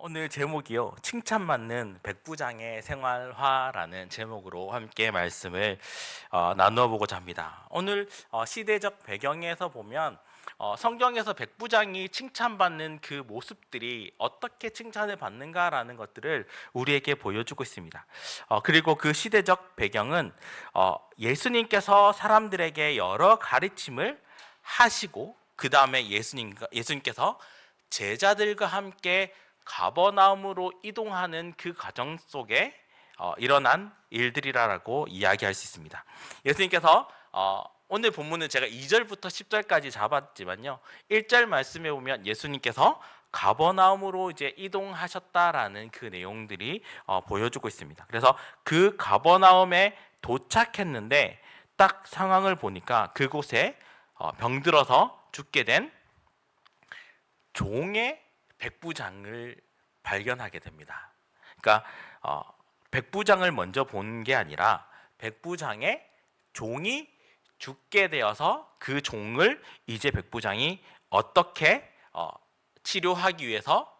오늘 제목이요. 칭찬받는 백부장의 생활화라는 제목으로 함께 말씀을 나누어 보고자 합니다. 오늘 시대적 배경에서 보면 성경에서 백부장이 칭찬받는 그 모습들이 어떻게 칭찬을 받는가라는 것들을 우리에게 보여주고 있습니다. 그리고 그 시대적 배경은 예수님께서 사람들에게 여러 가르침을 하시고 그 다음에 예수님께서 제자들과 함께 가버나움으로 이동하는 그 과정 속에 일어난 일들이라고 이야기할 수 있습니다. 예수님께서 오늘 본문은 제가 2절부터 10절까지 잡았지만요. 1절 말씀에 보면 예수님께서 가버나움으로 이제 이동하셨다라는 그 내용들이 보여주고 있습니다. 그래서 그 가버나움에 도착했는데 딱 상황을 보니까 그곳에 병들어서 죽게 된 종의 백부장을 발견하게 됩니다. 그러니까 백부장을 먼저 본 게 아니라 백부장의 종이 죽게 되어서 그 종을 이제 백부장이 어떻게 치료하기 위해서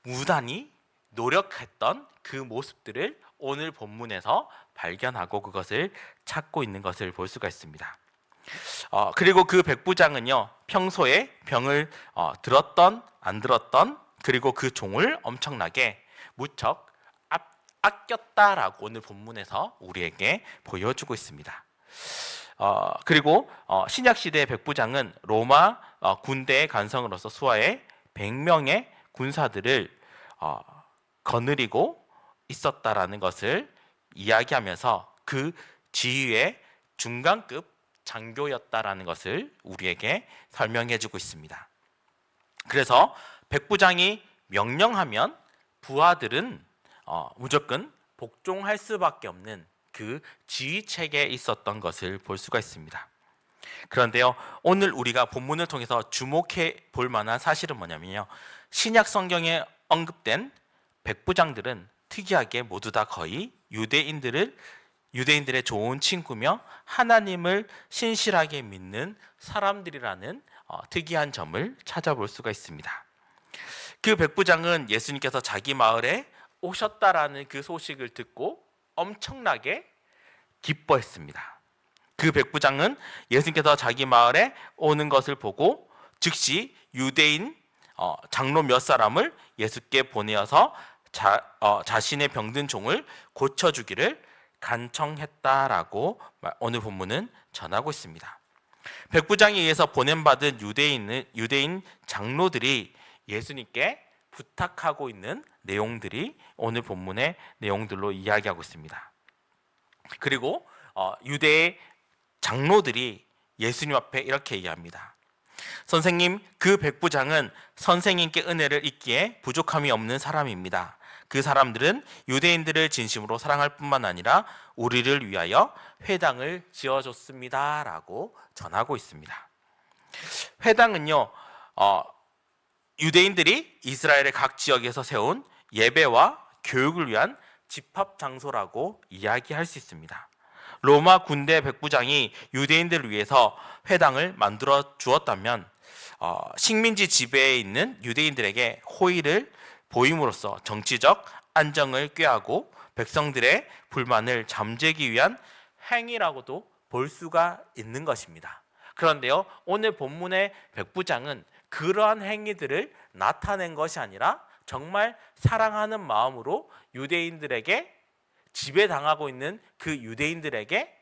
무단히 노력했던 그 모습들을 오늘 본문에서 발견하고 그것을 찾고 있는 것을 볼 수가 있습니다. 그리고 그 백부장은요, 평소에 병을 들었던 안 들었던, 그리고 그 종을 엄청나게 무척 아꼈다라고 오늘 본문에서 우리에게 보여주고 있습니다. 그리고 신약 시대의 백부장은 로마 군대의 간성으로서 수하에 100명의 군사들을 거느리고 있었다라는 것을 이야기하면서 그 지휘의 중간급 장교였다라는 것을 우리에게 설명해주고 있습니다. 그래서 백부장이 명령하면 부하들은 무조건 복종할 수밖에 없는 그 지휘체계에 있었던 것을 볼 수가 있습니다. 그런데요, 오늘 우리가 본문을 통해서 주목해 볼 만한 사실은 뭐냐면요, 신약 성경에 언급된 백부장들은 특이하게 모두 다 거의 유대인들의 좋은 친구며 하나님을 신실하게 믿는 사람들이라는 특이한 점을 찾아볼 수가 있습니다. 그 백부장은 예수님께서 자기 마을에 오셨다라는 그 소식을 듣고 엄청나게 기뻐했습니다. 그 백부장은 예수님께서 자기 마을에 오는 것을 보고 즉시 유대인 장로 몇 사람을 예수께 보내어서 자신의 병든 종을 고쳐주기를 간청했다라고 오늘 본문은 전하고 있습니다. 백부장에 의해서 보냄받은 유대인 장로들이 예수님께 부탁하고 있는 내용들이 오늘 본문의 내용들로 이야기하고 있습니다. 그리고 유대의 장로들이 예수님 앞에 이렇게 얘기합니다. 선생님, 그 백부장은 선생님께 은혜를 입기에 부족함이 없는 사람입니다. 그 사람들은 유대인들을 진심으로 사랑할 뿐만 아니라 우리를 위하여 회당을 지어줬습니다 라고 전하고 있습니다. 회당은요, 유대인들이 이스라엘의 각 지역에서 세운 예배와 교육을 위한 집합 장소라고 이야기할 수 있습니다. 로마 군대 백부장이 유대인들을 위해서 회당을 만들어 주었다면 식민지 지배에 있는 유대인들에게 호의를 보임으로써 정치적 안정을 꾀하고 백성들의 불만을 잠재기 위한 행위라고도 볼 수가 있는 것입니다. 그런데요, 오늘 본문의 백부장은 그러한 행위들을 나타낸 것이 아니라 정말 사랑하는 마음으로 유대인들에게 지배당하고 있는 그 유대인들에게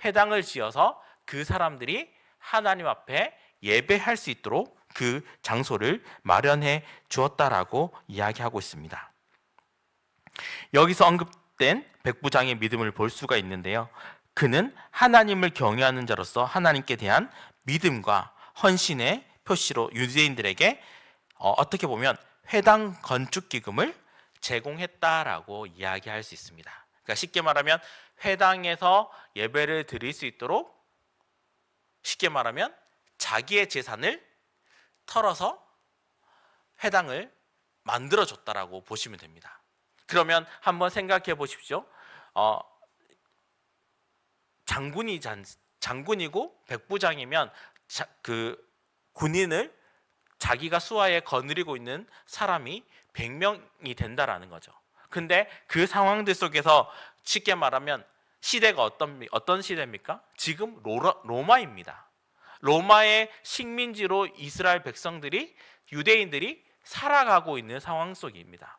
회당을 지어서 그 사람들이 하나님 앞에 예배할 수 있도록 그 장소를 마련해 주었다라고 이야기하고 있습니다. 여기서 언급된 백부장의 믿음을 볼 수가 있는데요, 그는 하나님을 경외하는 자로서 하나님께 대한 믿음과 헌신의 표시로 유대인들에게 어떻게 보면 회당 건축 기금을 제공했다라고 이야기할 수 있습니다. 그러니까 쉽게 말하면 회당에서 예배를 드릴 수 있도록, 쉽게 말하면 자기의 재산을 털어서 회당을 만들어줬다라고 보시면 됩니다. 그러면 한번 생각해 보십시오. 장군이고 백부장이면 그 군인을 자기가 수하에 거느리고 있는 사람이 100명이 된다라는 거죠. 근데 그 상황들 속에서 쉽게 말하면 시대가 어떤 시대입니까? 지금 로마입니다. 로마의 식민지로 이스라엘 백성들이, 유대인들이 살아가고 있는 상황 속입니다.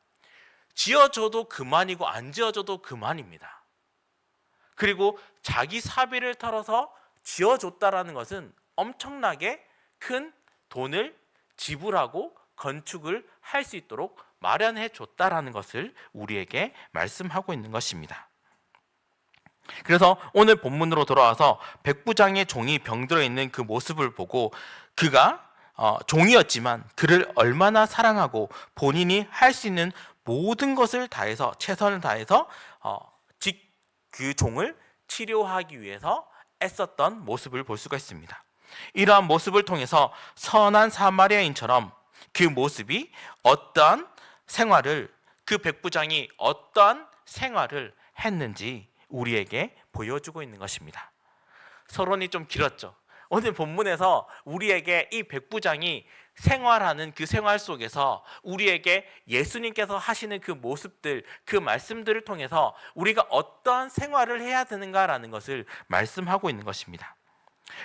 지어줘도 그만이고 안 지어줘도 그만입니다. 그리고 자기 사비를 털어서 지어줬다라는 것은 엄청나게 큰 돈을 지불하고 건축을 할 수 있도록 마련해 줬다라는 것을 우리에게 말씀하고 있는 것입니다. 그래서 오늘 본문으로 돌아와서 백부장의 종이 병들어 있는 그 모습을 보고 그가 종이었지만 그를 얼마나 사랑하고 본인이 할 수 있는 모든 것을 다해서 최선을 다해서 그 종을 치료하기 위해서 애썼던 모습을 볼 수가 있습니다. 이러한 모습을 통해서 선한 사마리아인처럼 그 모습이 어떠한 생활을, 그 백부장이 어떠한 생활을 했는지 우리에게 보여주고 있는 것입니다. 서론이 좀 길었죠. 오늘 본문에서 우리에게 이 백부장이 생활하는 그 생활 속에서 우리에게 예수님께서 하시는 그 모습들, 그 말씀들을 통해서 우리가 어떠한 생활을 해야 되는가라는 것을 말씀하고 있는 것입니다.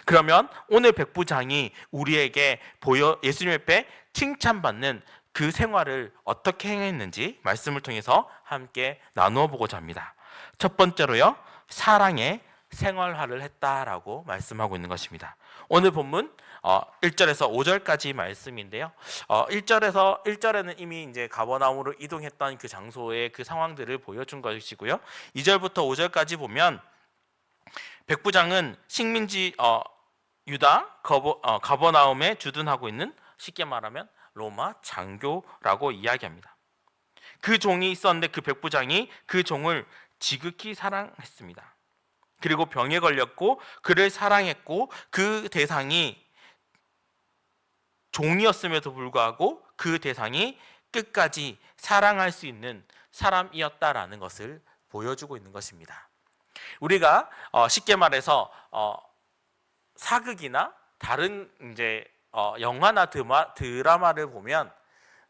그러면 오늘 백부장이 우리에게 예수님 앞에 칭찬받는 그 생활을 어떻게 행했는지 말씀을 통해서 함께 나누어 보고자 합니다. 첫 번째로요, 사랑의 생활화를 했다라고 말씀하고 있는 것입니다. 오늘 본문 1절에서 5절까지 말씀인데요. 1절에는 이미 이제 가버나움으로 이동했던 그 장소의 그 상황들을 보여준 것이고요. 2절부터 5절까지 보면 백부장은 식민지 유다 가버나움에 주둔하고 있는, 쉽게 말하면 로마 장교라고 이야기합니다. 그 종이 있었는데 그 백부장이 그 종을 지극히 사랑했습니다. 그리고 병에 걸렸고 그를 사랑했고 그 대상이 종이었음에도 불구하고 그 대상이 끝까지 사랑할 수 있는 사람이었다라는 것을 보여주고 있는 것입니다. 우리가 쉽게 말해서 사극이나 다른 이제 영화나 드라마를 보면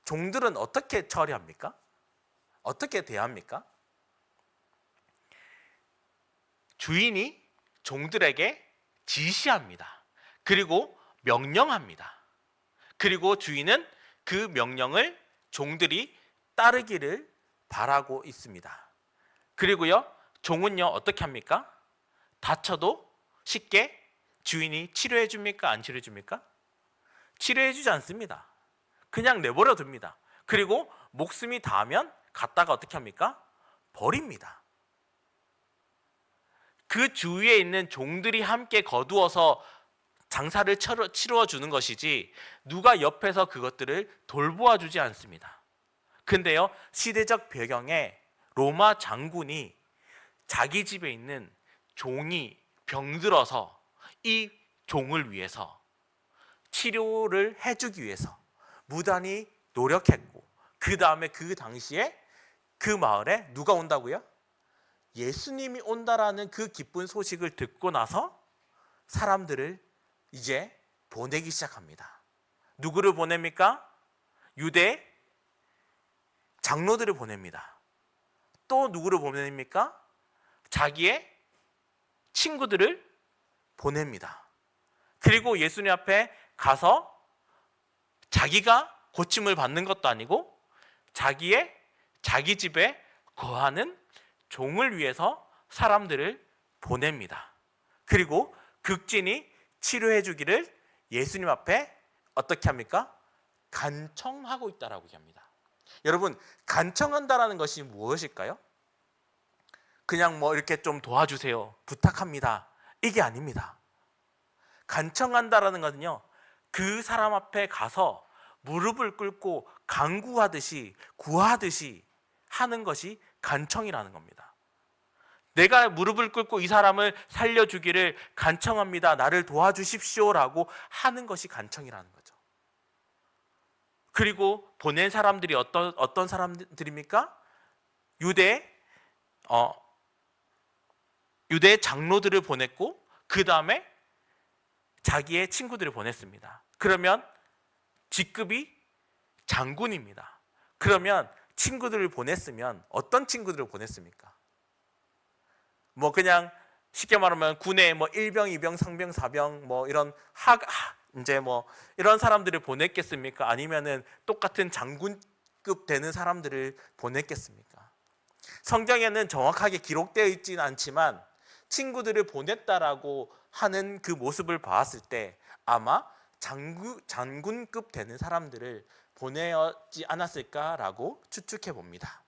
종들은 어떻게 처리합니까? 어떻게 대합니까? 주인이 종들에게 지시합니다. 그리고 명령합니다. 그리고 주인은 그 명령을 종들이 따르기를 바라고 있습니다. 그리고요, 종은요 어떻게 합니까? 다쳐도 쉽게 주인이 치료해 줍니까? 안 치료해 줍니까? 치료해 주지 않습니다. 그냥 내버려 둡니다. 그리고 목숨이 닿으면 갖다가 어떻게 합니까? 버립니다. 그 주위에 있는 종들이 함께 거두어서 장사를 치루어 주는 것이지 누가 옆에서 그것들을 돌보아 주지 않습니다. 근데요, 시대적 배경에 로마 장군이 자기 집에 있는 종이 병들어서 이 종을 위해서 치료를 해주기 위해서 무단히 노력했고, 그 다음에 그 당시에 그 마을에 누가 온다고요? 예수님이 온다라는 그 기쁜 소식을 듣고 나서 사람들을 이제 보내기 시작합니다. 누구를 보냅니까? 유대 장로들을 보냅니다. 또 누구를 보냅니까? 자기의 친구들을 보냅니다. 그리고 예수님 앞에 가서 자기가 고침을 받는 것도 아니고 자기 집에 거하는 종을 위해서 사람들을 보냅니다. 그리고 극진히 치료해 주기를 예수님 앞에 어떻게 합니까? 간청하고 있다라고 합니다. 여러분, 간청한다라는 것이 무엇일까요? 그냥 뭐 이렇게 좀 도와주세요, 부탁합니다, 이게 아닙니다. 간청한다라는 것은요, 그 사람 앞에 가서 무릎을 꿇고 간구하듯이 구하듯이 하는 것이 간청이라는 겁니다. 내가 무릎을 꿇고 이 사람을 살려주기를 간청합니다, 나를 도와주십시오라고 하는 것이 간청이라는 거죠. 그리고 보낸 사람들이 어떤 사람들입니까? 유대 장로들을 보냈고 그 다음에 자기의 친구들을 보냈습니다. 그러면 직급이 장군입니다. 그러면 친구들을 보냈으면 어떤 친구들을 보냈습니까? 뭐 그냥 쉽게 말하면 군에 뭐 1병, 2병, 상병, 4병 뭐 이런 이제 뭐 이런 사람들을 보냈겠습니까? 아니면은 똑같은 장군급 되는 사람들을 보냈겠습니까? 성경에는 정확하게 기록되어 있지는 않지만 친구들을 보냈다라고 하는 그 모습을 봤을 때 아마 장군급 되는 사람들을 보내지 않았을까라고 추측해 봅니다.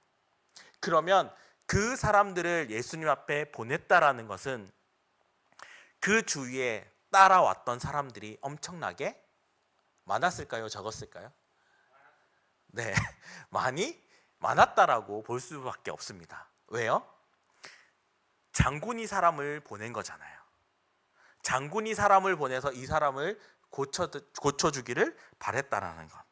그러면 그 사람들을 예수님 앞에 보냈다라는 것은 그 주위에 따라왔던 사람들이 엄청나게 많았을까요? 적었을까요? 네, 많았다라고 볼 수밖에 없습니다. 왜요? 장군이 사람을 보낸 거잖아요. 장군이 사람을 보내서 이 사람을 고쳐주기를 바랬다라는 것.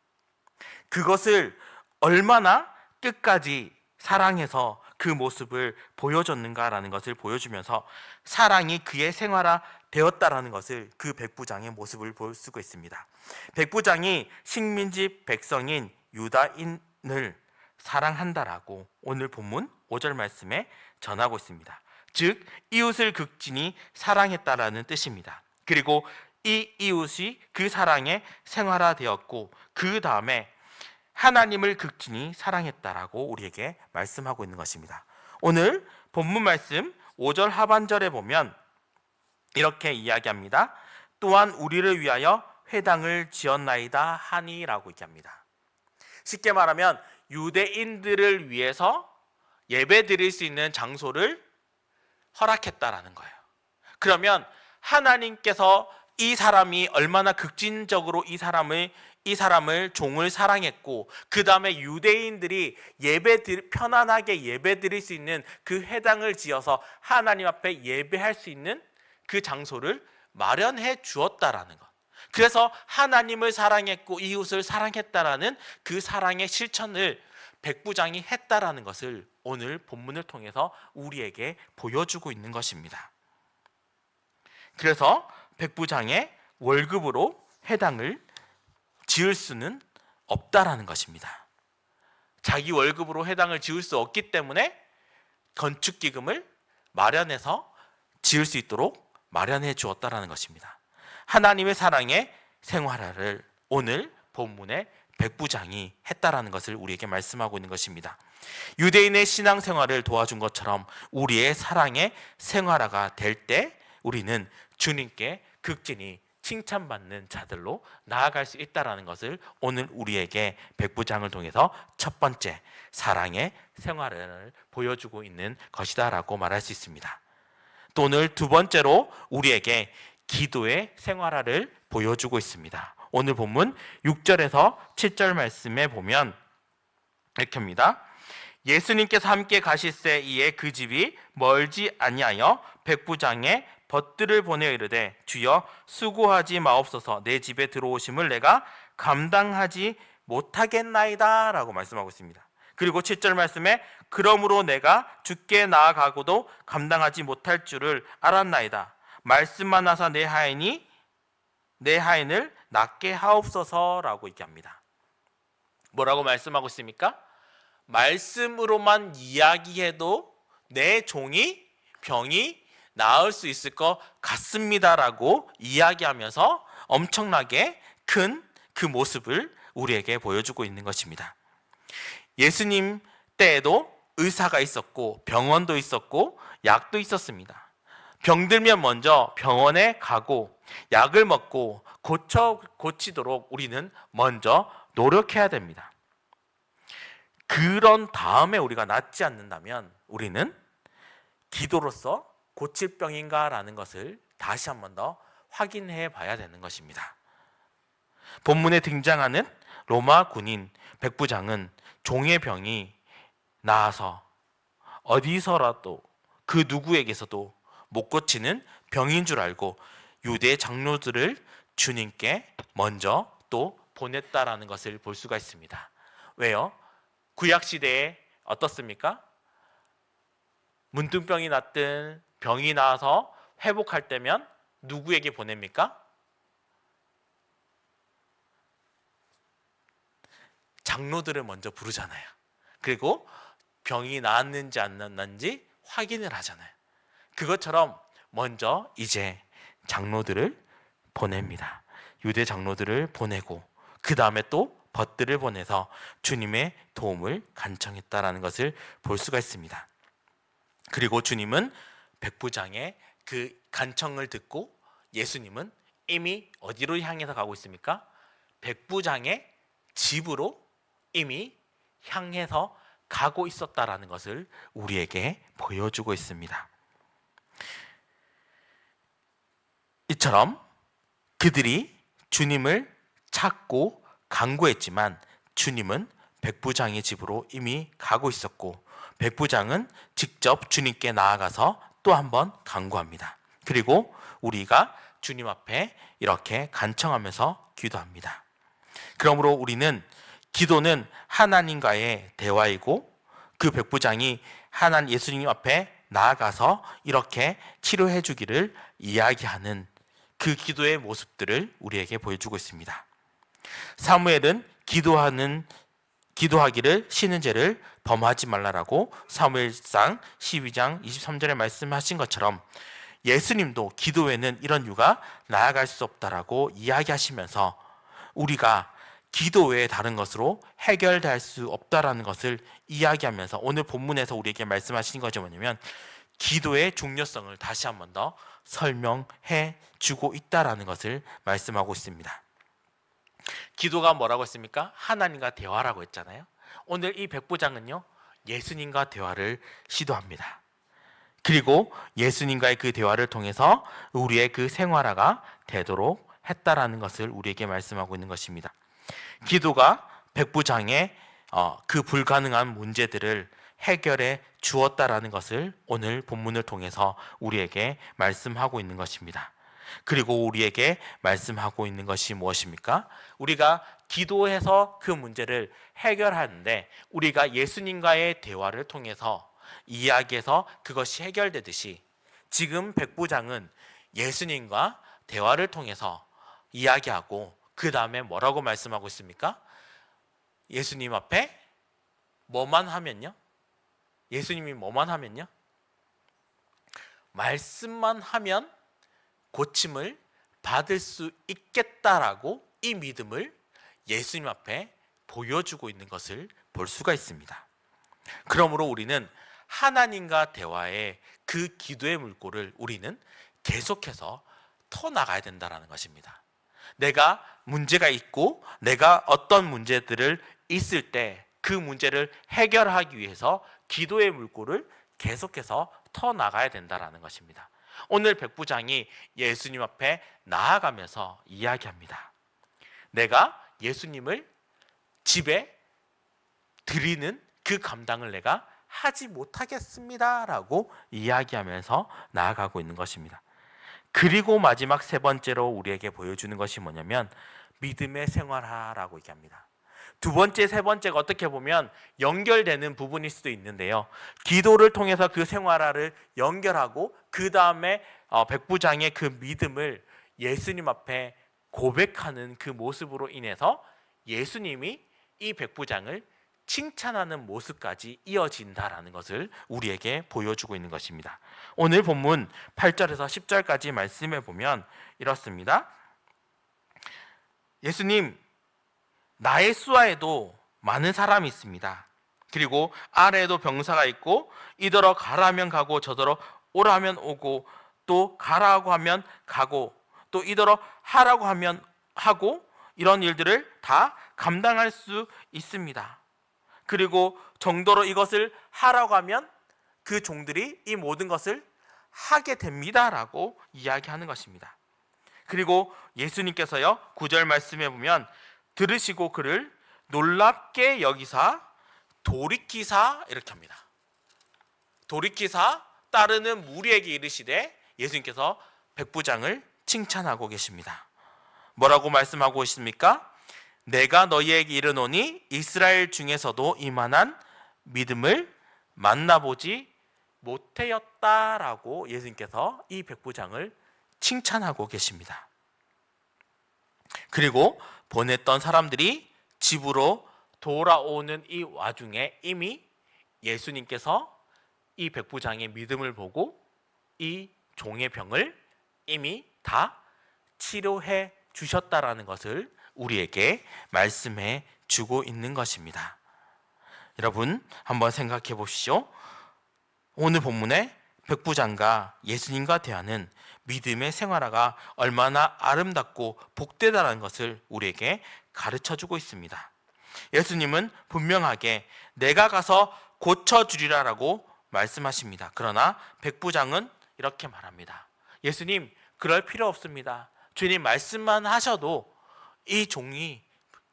그것을 얼마나 끝까지 사랑해서 그 모습을 보여줬는가라는 것을 보여주면서 사랑이 그의 생활화 되었다라는 것을 그 백부장의 모습을 볼 수가 있습니다. 백부장이 식민지 백성인 유다인을 사랑한다라고 오늘 본문 5절 말씀에 전하고 있습니다. 즉 이웃을 극진히 사랑했다라는 뜻입니다. 그리고 이 이웃이 그 사랑에 생활화되었고 그 다음에 하나님을 극진히 사랑했다라고 우리에게 말씀하고 있는 것입니다. 오늘 본문 말씀 5절 하반절에 보면 이렇게 이야기합니다. 또한 우리를 위하여 회당을 지었나이다 하니라고 얘기합니다. 쉽게 말하면 유대인들을 위해서 예배 드릴 수 있는 장소를 허락했다라는 거예요. 그러면 하나님께서 이 사람이 얼마나 극진적으로 이 사람을 종을 사랑했고 그 다음에 유대인들이 편안하게 예배 드릴 수 있는 그 회당을 지어서 하나님 앞에 예배할 수 있는 그 장소를 마련해 주었다라는 것. 그래서 하나님을 사랑했고 이웃을 사랑했다라는 그 사랑의 실천을 백부장이 했다라는 것을 오늘 본문을 통해서 우리에게 보여주고 있는 것입니다. 그래서 백부장의 월급으로 회당을 지을 수는 없다라는 것입니다. 자기 월급으로 회당을 지을 수 없기 때문에 건축기금을 마련해서 지을 수 있도록 마련해 주었다라는 것입니다. 하나님의 사랑의 생활화를 오늘 본문에 백부장이 했다라는 것을 우리에게 말씀하고 있는 것입니다. 유대인의 신앙생활을 도와준 것처럼 우리의 사랑의 생활화가 될 때 우리는 주님께 극진히 칭찬받는 자들로 나아갈 수 있다는 것을 오늘 우리에게 백부장을 통해서 첫 번째 사랑의 생활을 보여주고 있는 것이다라고 말할 수 있습니다. 또 오늘 두 번째로 우리에게 기도의 생활화를 보여주고 있습니다. 오늘 본문 6절에서 7절 말씀에 보면 이렇게 합니다. 예수님께서 함께 가실새 이에 그 집이 멀지 아니하여 백부장의 벗들을 보내어 이르되 주여 수고하지 마옵소서 내 집에 들어오심을 내가 감당하지 못하겠나이다 라고 말씀하고 있습니다. 그리고 7절 말씀에 그러므로 내가 주께 나아가고도 감당하지 못할 줄을 알았나이다. 말씀만 하사 내 하인을 낫게 하옵소서라고 얘기합니다. 뭐라고 말씀하고 있습니까? 말씀으로만 이야기해도 내 병이 나을 수 있을 것 같습니다라고 이야기하면서 엄청나게 큰 그 모습을 우리에게 보여주고 있는 것입니다. 예수님 때에도 의사가 있었고 병원도 있었고 약도 있었습니다. 병들면 먼저 병원에 가고 약을 먹고 고치도록 우리는 먼저 노력해야 됩니다. 그런 다음에 우리가 낫지 않는다면 우리는 기도로서 고칠 병인가라는 것을 다시 한 번 더 확인해 봐야 되는 것입니다. 본문에 등장하는 로마 군인 백부장은 종의 병이 나아서 어디서라도 그 누구에게서도 못 고치는 병인 줄 알고 유대 장로들을 주님께 먼저 또 보냈다라는 것을 볼 수가 있습니다. 왜요? 구약 시대에 어떻습니까? 문둥병이 났든 병이 나아서 회복할 때면 누구에게 보냅니까? 장로들을 먼저 부르잖아요. 그리고 병이 나았는지 안 나았는지 확인을 하잖아요. 그것처럼 먼저 이제 장로들을 보냅니다. 유대 장로들을 보내고 그 다음에 또 벗들을 보내서 주님의 도움을 간청했다라는 것을 볼 수가 있습니다. 그리고 주님은 백부장의 그 간청을 듣고 예수님은 이미 어디로 향해서 가고 있습니까? 백부장의 집으로 이미 향해서 가고 있었다라는 것을 우리에게 보여주고 있습니다. 이처럼 그들이 주님을 찾고 간구했지만 주님은 백부장의 집으로 이미 가고 있었고 백부장은 직접 주님께 나아가서 또 한 번 간구합니다. 그리고 우리가 주님 앞에 이렇게 간청하면서 기도합니다. 그러므로 우리는 기도는 하나님과의 대화이고 그 백부장이 하나님 예수님 앞에 나아가서 이렇게 치료해 주기를 이야기하는 그 기도의 모습들을 우리에게 보여주고 있습니다. 사무엘은 기도하기를 쉬는 죄를 범하지 말라라고 사무엘상 12장 23절에 말씀하신 것처럼 예수님도 기도에는 이런 이유가 나아갈 수 없다라고 이야기하시면서 우리가 기도 외에 다른 것으로 해결될 수 없다라는 것을 이야기하면서 오늘 본문에서 우리에게 말씀하신 것이 뭐냐면 기도의 중요성을 다시 한 번 더 설명해 주고 있다라는 것을 말씀하고 있습니다. 기도가 뭐라고 했습니까? 하나님과 대화라고 했잖아요. 오늘 이 백부장은요 예수님과 대화를 시도합니다. 그리고 예수님과의 그 대화를 통해서 우리의 그 생활화가 되도록 했다라는 것을 우리에게 말씀하고 있는 것입니다. 기도가 백부장의 그 불가능한 문제들을 해결해 주었다라는 것을 오늘 본문을 통해서 우리에게 말씀하고 있는 것입니다. 그리고 우리에게 말씀하고 있는 것이 무엇입니까? 우리가 기도해서 그 문제를 해결하는데 우리가 예수님과의 대화를 통해서 이야기해서 그것이 해결되듯이 지금 백부장은 예수님과 대화를 통해서 이야기하고 그 다음에 뭐라고 말씀하고 있습니까? 예수님 앞에 뭐만 하면요? 예수님이 뭐만 하면요? 말씀만 하면 고침을 받을 수 있겠다라고 이 믿음을 예수님 앞에 보여주고 있는 것을 볼 수가 있습니다. 그러므로 우리는 하나님과 대화의 그 기도의 물꼬를 우리는 계속해서 터나가야 된다는 것입니다. 내가 문제가 있고 내가 어떤 문제들을 있을 때 그 문제를 해결하기 위해서 기도의 물꼬를 계속해서 터나가야 된다는 것입니다. 오늘 백부장이 예수님 앞에 나아가면서 이야기합니다. 내가 예수님을 집에 드리는 그 감당을 내가 하지 못하겠습니다 라고 이야기하면서 나아가고 있는 것입니다. 그리고 마지막 세 번째로 우리에게 보여주는 것이 뭐냐면 믿음의 생활화라고 얘기합니다. 두 번째, 세 번째가 어떻게 보면 연결되는 부분일 수도 있는데요. 기도를 통해서 그 생활화를 연결하고 그 다음에 백부장의 그 믿음을 예수님 앞에 고백하는 그 모습으로 인해서 예수님이 이 백부장을 칭찬하는 모습까지 이어진다라는 것을 우리에게 보여주고 있는 것입니다. 오늘 본문 8절에서 10절까지 말씀해 보면 이렇습니다. 예수님, 나의 수하에도 많은 사람이 있습니다. 그리고 아래에도 병사가 있고 이더러 가라면 가고 저더러 오라면 오고 또 가라고 하면 가고 또 이더러 하라고 하면 하고 이런 일들을 다 감당할 수 있습니다. 그리고 정도로 이것을 하라고 하면 그 종들이 이 모든 것을 하게 됩니다라고 이야기하는 것입니다. 그리고 예수님께서요 9절 말씀해 보면 들으시고 그를 놀랍게 여기사 돌이키사 이렇게 합니다. 돌이키사 따르는 무리에게 이르시되 예수님께서 백부장을 칭찬하고 계십니다. 뭐라고 말씀하고 있습니까? 내가 너희에게 이르노니 이스라엘 중에서도 이만한 믿음을 만나보지 못하였다라고 예수님께서 이 백부장을 칭찬하고 계십니다. 그리고 보냈던 사람들이 집으로 돌아오는 이 와중에 이미 예수님께서 이 백부장의 믿음을 보고 이 종의 병을 이미 다 치료해 주셨다라는 것을 우리에게 말씀해 주고 있는 것입니다. 여러분 한번 생각해 보시죠. 오늘 본문에 백부장과 예수님과 대하는 믿음의 생활화가 얼마나 아름답고 복되다라는 것을 우리에게 가르쳐 주고 있습니다. 예수님은 분명하게 내가 가서 고쳐주리라라고 말씀하십니다. 그러나 백부장은 이렇게 말합니다. 예수님, 그럴 필요 없습니다. 주님 말씀만 하셔도 이 종이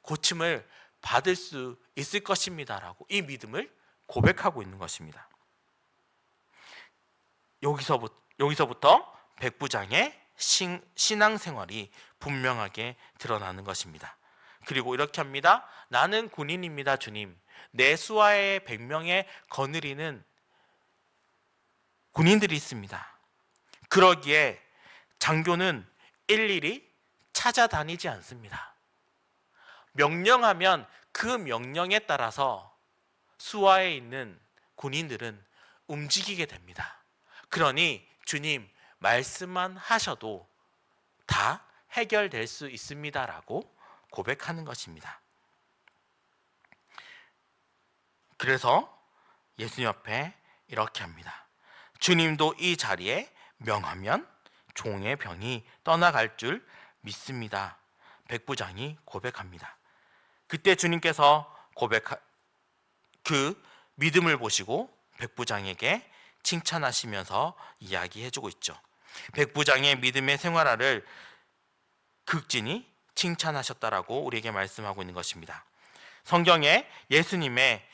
고침을 받을 수 있을 것입니다라고 이 믿음을 고백하고 있는 것입니다. 여기서부터 백부장의 신앙생활이 분명하게 드러나는 것입니다. 그리고 이렇게 합니다. 나는 군인입니다, 주님. 내 수하에 100명의 거느리는 군인들이 있습니다. 그러기에 장교는 일일이 찾아다니지 않습니다. 명령하면 그 명령에 따라서 수하에 있는 군인들은 움직이게 됩니다. 그러니 주님 말씀만 하셔도 다 해결될 수 있습니다라고 고백하는 것입니다. 그래서 예수님 앞에 이렇게 합니다. 주님도 이 자리에 명하면 종의 병이 떠나갈 줄 믿습니다. 백부장이 고백합니다. 그때 주님께서 그 믿음을 보시고 백부장에게 칭찬하시면서 이야기해주고 있죠. 백부장의 믿음의 생활화를 극진히 칭찬하셨다라고 우리에게 말씀하고 있는 것입니다. 성경에 예수님의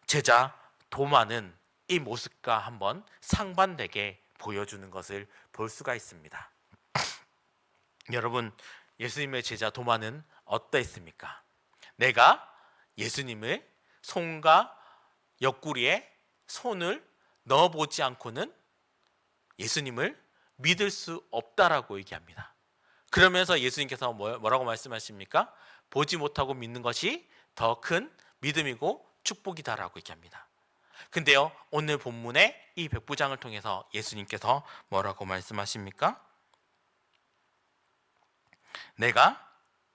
제자 도마는 이 모습과 한번 상반되게 보여주는 것을 볼 수가 있습니다. 여러분, 예수님의 제자 도마는 어떠했습니까? 내가 예수님을 손과 옆구리에 손을 넣어보지 않고는 예수님을 믿을 수 없다라고 얘기합니다. 그러면서 예수님께서 뭐라고 말씀하십니까? 보지 못하고 믿는 것이 더 큰 믿음이고 축복이다라고 얘기합니다. 근데요, 오늘 본문에 이 백부장을 통해서 예수님께서 뭐라고 말씀하십니까? 내가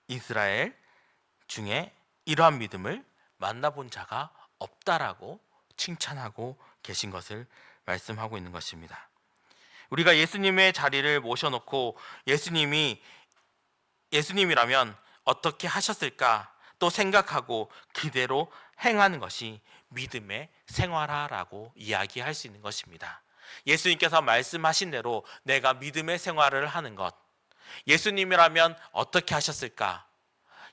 이스라엘 중에 이러한 믿음을 만나본 자가 없다라고 칭찬하고 계신 것을 말씀하고 있는 것입니다. 우리가 예수님의 자리를 모셔놓고 예수님이라면 어떻게 하셨을까 또 생각하고 그대로 행하는 것이 믿음의 생활화라고 이야기할 수 있는 것입니다. 예수님께서 말씀하신 대로 내가 믿음의 생활을 하는 것, 예수님이라면 어떻게 하셨을까?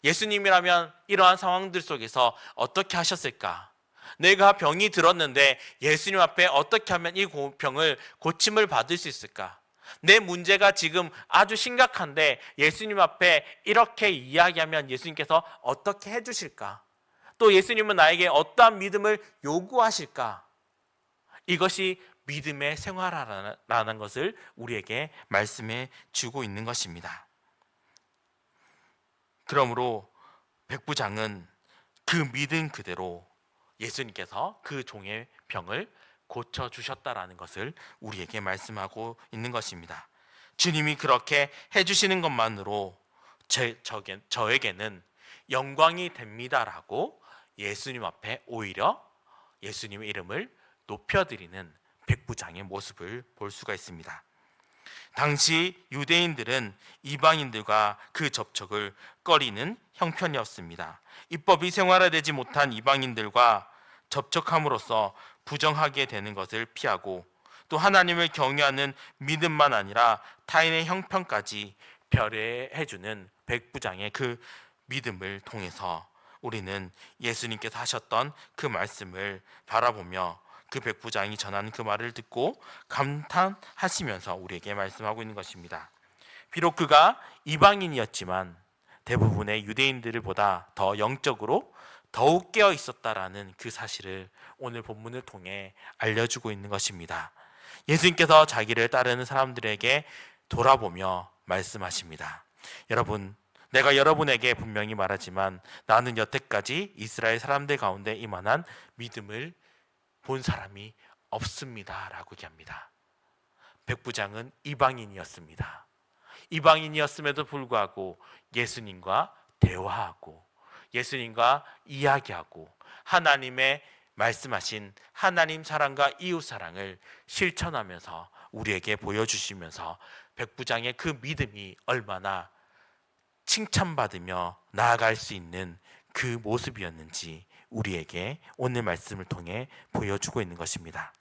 예수님이라면 이러한 상황들 속에서 어떻게 하셨을까? 내가 병이 들었는데 예수님 앞에 어떻게 하면 이 병을 고침을 받을 수 있을까? 내 문제가 지금 아주 심각한데 예수님 앞에 이렇게 이야기하면 예수님께서 어떻게 해주실까? 또 예수님은 나에게 어떠한 믿음을 요구하실까? 이것이 믿음의 생활화라는 것을 우리에게 말씀해 주고 있는 것입니다. 그러므로 백부장은 그 믿음 그대로 예수님께서 그 종의 병을 고쳐주셨다라는 것을 우리에게 말씀하고 있는 것입니다. 주님이 그렇게 해주시는 것만으로 저에게는 영광이 됩니다라고 예수님 앞에 오히려 예수님의 이름을 높여드리는 백부장의 모습을 볼 수가 있습니다. 당시 유대인들은 이방인들과 그 접촉을 꺼리는 형편이었습니다. 입법이 생활화되지 못한 이방인들과 접촉함으로써 부정하게 되는 것을 피하고 또 하나님을 경외하는 믿음만 아니라 타인의 형편까지 배려해주는 백부장의 그 믿음을 통해서 우리는 예수님께서 하셨던 그 말씀을 바라보며 그 백부장이 전하는 그 말을 듣고 감탄하시면서 우리에게 말씀하고 있는 것입니다. 비록 그가 이방인이었지만 대부분의 유대인들보다 더 영적으로 더욱 깨어 있었다라는 그 사실을 오늘 본문을 통해 알려주고 있는 것입니다. 예수님께서 자기를 따르는 사람들에게 돌아보며 말씀하십니다. 여러분, 내가 여러분에게 분명히 말하지만 나는 여태까지 이스라엘 사람들 가운데 이만한 믿음을 본 사람이 없습니다 라고 얘기합니다. 백부장은 이방인이었습니다. 이방인이었음에도 불구하고 예수님과 대화하고 예수님과 이야기하고 하나님의 말씀하신 하나님 사랑과 이웃 사랑을 실천하면서 우리에게 보여주시면서 백부장의 그 믿음이 얼마나 칭찬받으며 나아갈 수 있는 그 모습이었는지 우리에게 오늘 말씀을 통해 보여주고 있는 것입니다.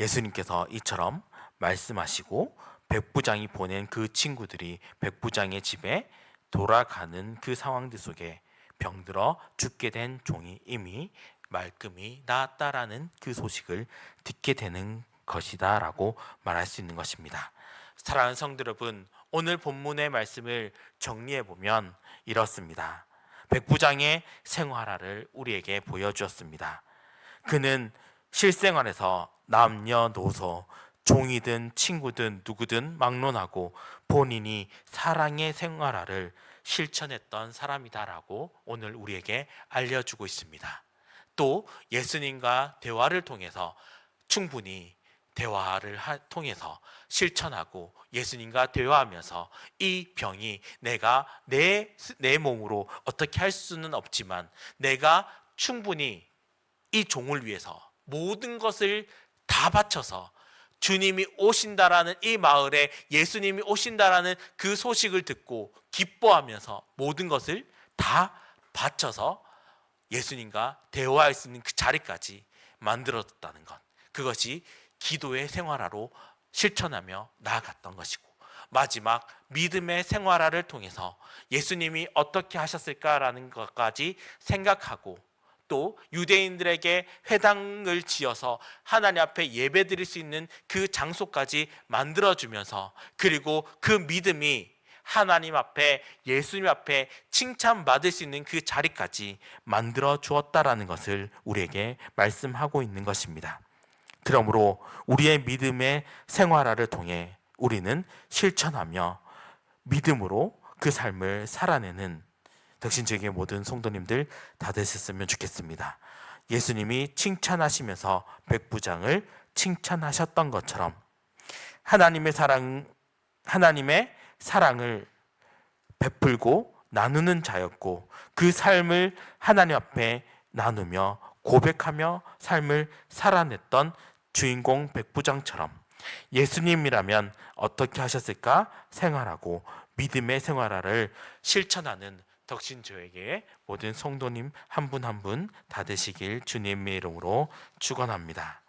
예수님께서 이처럼 말씀하시고 백부장이 보낸 그 친구들이 백부장의 집에 돌아가는 그 상황들 속에 병들어 죽게 된 종이 이미 말끔히 나았다라는 그 소식을 듣게 되는 것이다 라고 말할 수 있는 것입니다. 사랑하는 성도 여러분, 오늘 본문의 말씀을 정리해 보면 이렇습니다. 백부장의 생활화를 우리에게 보여주었습니다. 그는 실생활에서 남녀노소, 종이든 친구든 누구든 막론하고 본인이 사랑의 생활화를 실천했던 사람이다라고 오늘 우리에게 알려주고 있습니다. 또 예수님과 대화를 통해서 충분히 대화를 통해서 실천하고 예수님과 대화하면서 이 병이 내가 내 몸으로 어떻게 할 수는 없지만 내가 충분히 이 종을 위해서 모든 것을 다 바쳐서 주님이 오신다라는 이 마을에 예수님이 오신다라는 그 소식을 듣고 기뻐하면서 모든 것을 다 바쳐서 예수님과 대화할 수 있는 그 자리까지 만들어졌다는 것, 그것이 기도의 생활화로 실천하며 나아갔던 것이고, 마지막 믿음의 생활화를 통해서 예수님이 어떻게 하셨을까라는 것까지 생각하고 또 유대인들에게 회당을 지어서 하나님 앞에 예배드릴 수 있는 그 장소까지 만들어주면서, 그리고 그 믿음이 하나님 앞에 예수님 앞에 칭찬받을 수 있는 그 자리까지 만들어 주었다라는 것을 우리에게 말씀하고 있는 것입니다. 그러므로 우리의 믿음의 생활화를 통해 우리는 실천하며 믿음으로 그 삶을 살아내는 덕신적인 모든 성도님들 다 되셨으면 좋겠습니다. 예수님이 칭찬하시면서 백부장을 칭찬하셨던 것처럼 하나님의 사랑을 베풀고 나누는 자였고 그 삶을 하나님 앞에 나누며 고백하며 삶을 살아냈던 주인공 백부장처럼 예수님이라면 어떻게 하셨을까 생활하고 믿음의 생활화를 실천하는 덕신조에게 모든 성도님 한 분 한 분 다 되시길 주님의 이름으로 축원합니다.